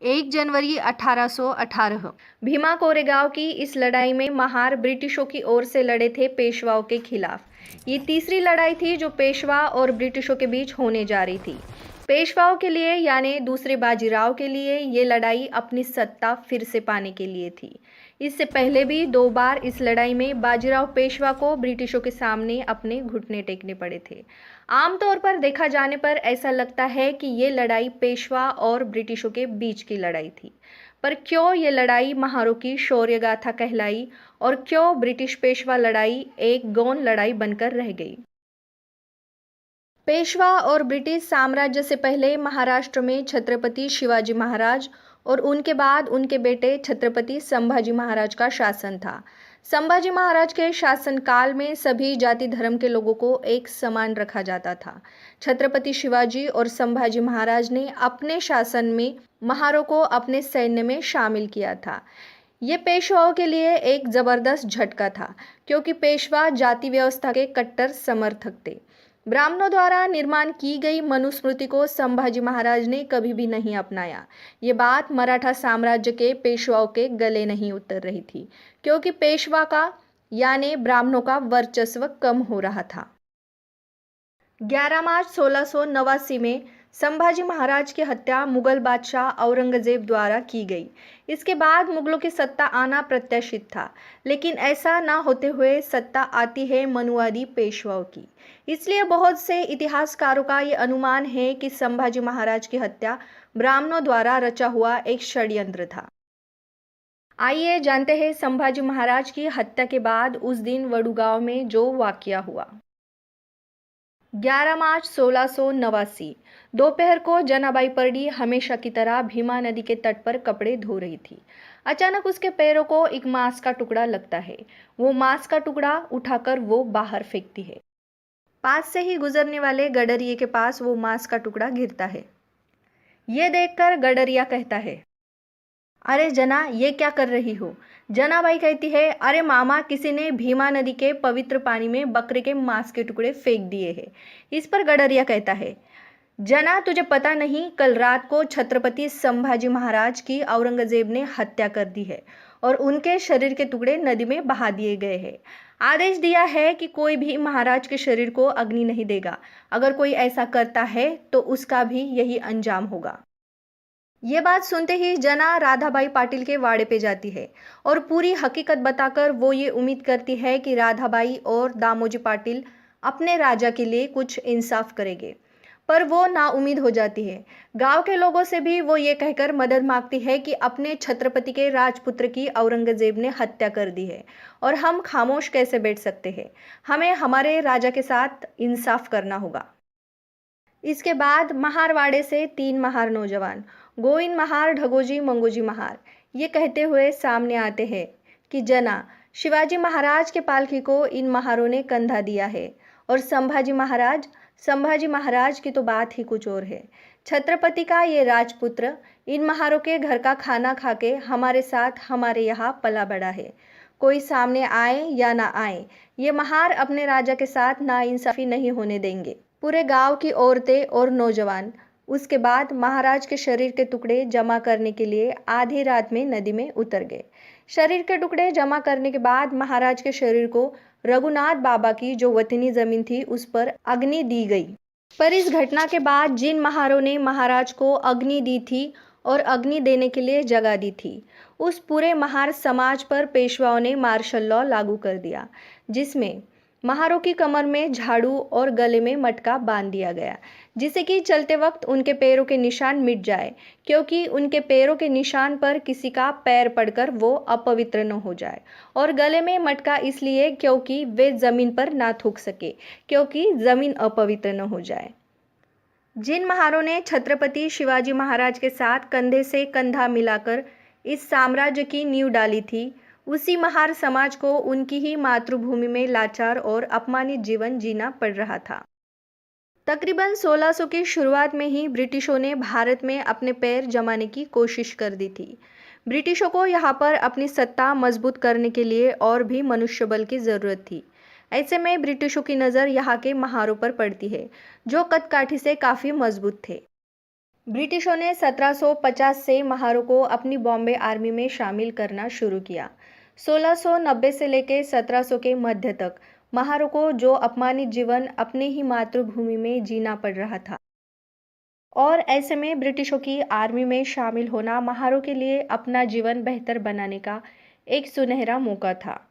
1 जनवरी 1818 भीमा कोरेगांव की इस लड़ाई में महार ब्रिटिशों की ओर से लड़े थे पेशवाओं के खिलाफ। ये तीसरी लड़ाई थी जो पेशवा और ब्रिटिशों के बीच होने जा रही थी। पेशवाओं के लिए यानी दूसरे बाजीराव के लिए ये लड़ाई अपनी सत्ता फिर से पाने के लिए थी। इससे पहले भी 2 बार इस लड़ाई में बाजीराव पेशवा को ब्रिटिशों के सामने अपने घुटने टेकने पड़े थे। आमतौर पर देखा जाने पर ऐसा लगता है कि ये लड़ाई पेशवा और ब्रिटिशों के बीच की लड़ाई थी। पर क्यों ये लड़ाई महारों की शौर्य गाथा कहलाई और क्यों ब्रिटिश पेशवा लड़ाई एक गौण लड़ाई बनकर रह गई? पेशवा और ब्रिटिश साम्राज्य से पहले महाराष्ट्र में छत्रपति शिवाजी महाराज और उनके बाद उनके बेटे छत्रपति संभाजी महाराज का शासन था। संभाजी महाराज के शासनकाल में सभी जाति धर्म के लोगों को एक समान रखा जाता था। छत्रपति शिवाजी और संभाजी महाराज ने अपने शासन में महारों को अपने सैन्य में शामिल किया था। ये पेशवाओं के लिए एक जबरदस्त झटका था, क्योंकि पेशवा जाति व्यवस्था के कट्टर समर्थक थे। ब्राह्मणों द्वारा निर्माण की गई मनुस्मृति को संभाजी महाराज ने कभी भी नहीं अपनाया। ये बात मराठा साम्राज्य के पेशवाओं के गले नहीं उतर रही थी, क्योंकि पेशवा का यानी ब्राह्मणों का वर्चस्व कम हो रहा था। 11 मार्च 1689 में संभाजी महाराज की हत्या मुगल बादशाह औरंगजेब द्वारा की गई। इसके बाद मुगलों की सत्ता आना प्रत्याशित था, लेकिन ऐसा ना होते हुए सत्ता आती है मनुवादी पेशवाओं की। इसलिए बहुत से इतिहासकारों का ये अनुमान है कि संभाजी महाराज की हत्या ब्राह्मणों द्वारा रचा हुआ एक षड्यंत्र था। आइए जानते हैं संभाजी महाराज की हत्या के बाद उस दिन वडुगांव में जो वाकया हुआ। 11 मार्च 1689 दोपहर को जनाबाई परडी हमेशा की तरह भीमा नदी के तट पर कपड़े धो रही थी। अचानक उसके पैरों को एक मांस का टुकड़ा लगता है। वो मांस का टुकड़ा उठाकर वो बाहर फेंकती है। पास से ही गुजरने वाले गडरिये के पास वो मांस का टुकड़ा गिरता है। ये देखकर गडरिया कहता है, अरे जना, ये क्या कर रही हो? जनाबाई कहती है, अरे मामा, किसी ने भीमा नदी के पवित्र पानी में बकरे के मांस के टुकड़े फेंक दिए हैं। इस पर गडरिया कहता है, जना, तुझे पता नहीं, कल रात को छत्रपति संभाजी महाराज की औरंगजेब ने हत्या कर दी है और उनके शरीर के टुकड़े नदी में बहा दिए गए हैं। आदेश दिया है कि कोई भी महाराज के शरीर को अग्नि नहीं देगा। अगर कोई ऐसा करता है तो उसका भी यही अंजाम होगा। ये बात सुनते ही जना राधाबाई पाटिल के वाड़े पे जाती है और पूरी हकीकत बताकर वो ये उम्मीद करती है कि राधाबाई और दामोजी पाटिल अपने राजा के लिए कुछ इंसाफ करेंगे, पर वो नाउम्मीद हो जाती है। गांव के लोगों से भी वो ये कहकर मदद मांगती है कि अपने छत्रपति के राजपुत्र की औरंगजेब ने हत्या कर दी है और हम खामोश कैसे बैठ सकते हैं। हमें हमारे राजा के साथ इंसाफ करना होगा। इसके बाद महारवाड़े से 3 महार नौजवान, गोविंद महार, ढगोजी, मंगोजी महार, ये कहते हुए सामने आते हैं कि जना, शिवाजी महाराज के पालकी को इन महारों ने कंधा दिया है और संभाजी महाराज की तो बात ही कुछ और है। छत्रपति का ये राजपुत्र इन महारों के घर का खाना खा के हमारे साथ हमारे यहाँ पला बड़ा है। कोई सामने आए या ना आए, ये महार अपने राजा के साथ नाइंसाफी नहीं होने देंगे। पूरे गांव की औरतें और नौजवान उसके बाद महाराज के शरीर के टुकड़े जमा करने के लिए आधी रात में नदी में उतर गए। शरीर के टुकड़े जमा करने के बाद महाराज के शरीर को रघुनाथ बाबा की जो वतनी जमीन थी उस पर अग्नि दी गई। पर इस घटना के बाद जिन महारों ने महाराज को अग्नि दी थी और अग्नि देने के लिए जगह दी थी, उस पूरे महार समाज पर पेशवाओं ने मार्शल लॉ लागू कर दिया, जिसमें महारों की कमर में झाड़ू और गले में मटका बांध दिया गया, जिससे कि चलते वक्त उनके पैरों के निशान मिट जाए, क्योंकि उनके पैरों के निशान पर किसी का पैर पड़कर वो अपवित्र न हो जाए। और गले में मटका इसलिए क्योंकि वे जमीन पर ना थूक सके, क्योंकि जमीन अपवित्र न हो जाए। जिन महारों ने छत्रपति शिवाजी महाराज के साथ कंधे से कंधा मिलाकर इस साम्राज्य की नींव डाली थी, उसी महार समाज को उनकी ही मातृभूमि में लाचार और अपमानित जीवन जीना पड़ रहा था। तकरीबन 1600 की शुरुआत में ही ब्रिटिशों ने भारत में अपने पैर जमाने की कोशिश कर दी थी। ब्रिटिशों को यहाँ पर अपनी सत्ता मजबूत करने के लिए और भी मनुष्यबल की ज़रूरत थी। ऐसे में ब्रिटिशों की नज़र यहाँ के महारों पर पड़ती है, जो कदकाठी से काफ़ी मजबूत थे। ब्रिटिशों ने 1750 से महारों को अपनी बॉम्बे आर्मी में शामिल करना शुरू किया। 1690 से लेकर 1700 के मध्य तक महारों को जो अपमानित जीवन अपने ही मातृभूमि में जीना पड़ रहा था, और ऐसे में ब्रिटिशों की आर्मी में शामिल होना महारों के लिए अपना जीवन बेहतर बनाने का एक सुनहरा मौका था।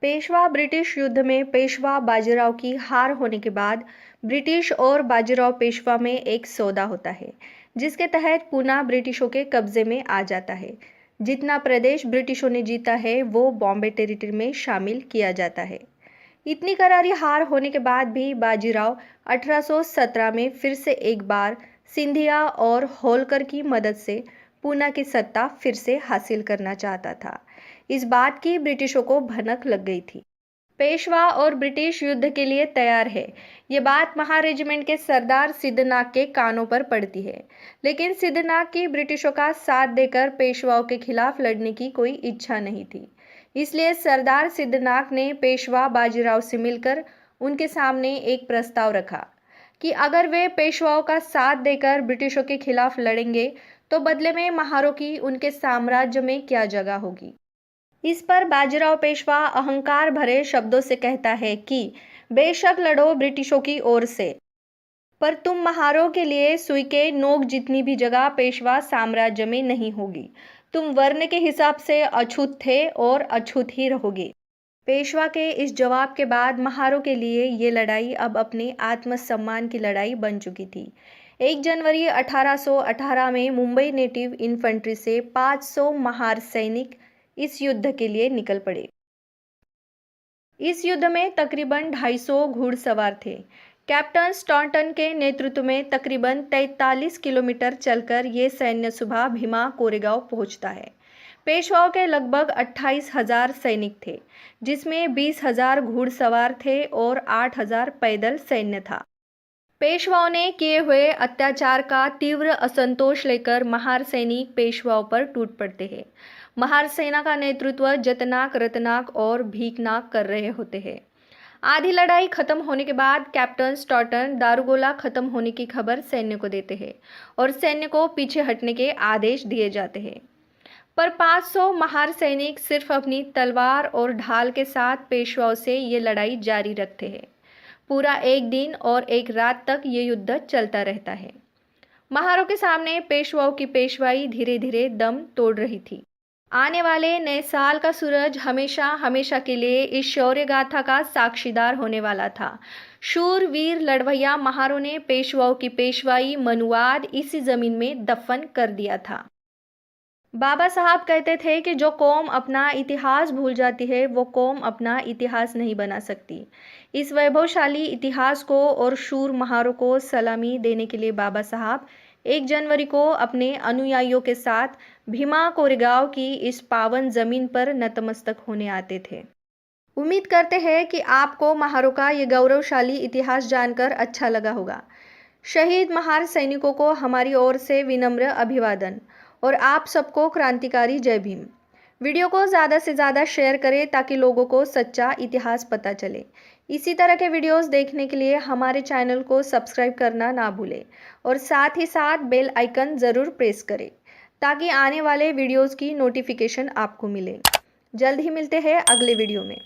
पेशवा ब्रिटिश युद्ध में पेशवा बाजीराव की हार होने के बाद ब्रिटिश और बाजीराव पेशवा में एक सौदा होता है, जिसके तहत पूना ब्रिटिशों के कब्जे में आ जाता है। जितना प्रदेश ब्रिटिशों ने जीता है वो बॉम्बे टेरिटरी में शामिल किया जाता है। इतनी करारी हार होने के बाद भी बाजीराव 1817 में फिर से एक बार सिंधिया और होलकर की मदद से पूना की सत्ता फिर से हासिल करना चाहता था। इस बात की ब्रिटिशों को भनक लग गई थी। पेशवा और ब्रिटिश युद्ध के लिए तैयार है, ये बात महा रेजिमेंट के सरदार सिद्धनाग के कानों पर पड़ती है। लेकिन सिद्धनाग की ब्रिटिशों का साथ देकर पेशवाओं के खिलाफ लड़ने की कोई इच्छा नहीं थी। इसलिए सरदार सिद्धनाग ने पेशवा बाजीराव से मिलकर उनके सामने एक प्रस्ताव रखा कि अगर वे पेशवाओं का साथ देकर ब्रिटिशों के खिलाफ लड़ेंगे तो बदले में महारों की उनके साम्राज्य में क्या जगह होगी। इस पर बाजीराव पेशवा अहंकार भरे शब्दों से कहता है कि बेशक लड़ो ब्रिटिशों की ओर से, पर तुम महारों के लिए सुई के नोक जितनी भी जगह पेशवा साम्राज्य में नहीं होगी। तुम वर्ण के हिसाब से अछूत थे और अछूत ही रहोगे। पेशवा के इस जवाब के बाद महारों के लिए ये लड़ाई अब अपने आत्मसम्मान की लड़ाई बन चुकी थी। 1 जनवरी 1818 में मुंबई नेटिव इन्फेंट्री से 500 महार सैनिक इस युद्ध के लिए निकल पड़े। इस युद्ध में तकरीबन 250 घुड़सवार थे। कैप्टन स्टॉन्टन के नेतृत्व में तकरीबन 43 किलोमीटर चलकर ये सैन्य सुबह भीमा कोरेगांव पहुंचता है। पेशवाओं के लगभग 28,000 सैनिक थे, जिसमें 20,000 घुड़सवार थे और 8,000 पैदल सैन्य था। पेशवाओं ने किए हुए अत्याचार का तीव्र असंतोष लेकर महार सैनिक पेशवाओं पर टूट पड़ते हैं। महार सेना का नेतृत्व जतनाक, रतनाक और भीकनाक कर रहे होते हैं। आधी लड़ाई खत्म होने के बाद कैप्टन स्टॉन्टन दारूगोला खत्म होने की खबर सैन्य को देते हैं और सैन्य को पीछे हटने के आदेश दिए जाते हैं। पर 500 महार सैनिक सिर्फ अपनी तलवार और ढाल के साथ पेशवाओं से ये लड़ाई जारी रखते हैं। पूरा एक दिन और एक रात तक ये युद्ध चलता रहता है। महारों के सामने पेशवाओं की पेशवाई धीरे धीरे दम तोड़ रही थी। आने वाले नए साल का सूरज हमेशा हमेशा के लिए इस शौर्य गाथा का साक्षीदार होने वाला था। शूर वीर लड़वैया महारों ने पेशवाओं की पेशवाई मनुवाद इसी जमीन में दफन कर दिया था। बाबा साहब कहते थे कि जो कौम अपना इतिहास भूल जाती है वो कौम अपना इतिहास नहीं बना सकती। इस वैभवशाली इतिहास को और शूर महारों को सलामी देने के लिए बाबा साहब 1 जनवरी को अपने अनुयायियों के साथ भीमा कोरेगांव की इस पावन जमीन पर नतमस्तक होने आते थे। उम्मीद करते हैं कि आपको महारों का ये गौरवशाली इतिहास जानकर अच्छा लगा होगा। शहीद महार सैनिकों को हमारी ओर से विनम्र अभिवादन और आप सबको क्रांतिकारी जय भीम। वीडियो को ज़्यादा से ज़्यादा शेयर करें ताकि लोगों को सच्चा इतिहास पता चले। इसी तरह के वीडियोस देखने के लिए हमारे चैनल को सब्सक्राइब करना ना भूलें और साथ ही साथ बेल आइकन ज़रूर प्रेस करें ताकि आने वाले वीडियोस की नोटिफिकेशन आपको मिले। जल्द ही मिलते हैं अगले वीडियो में।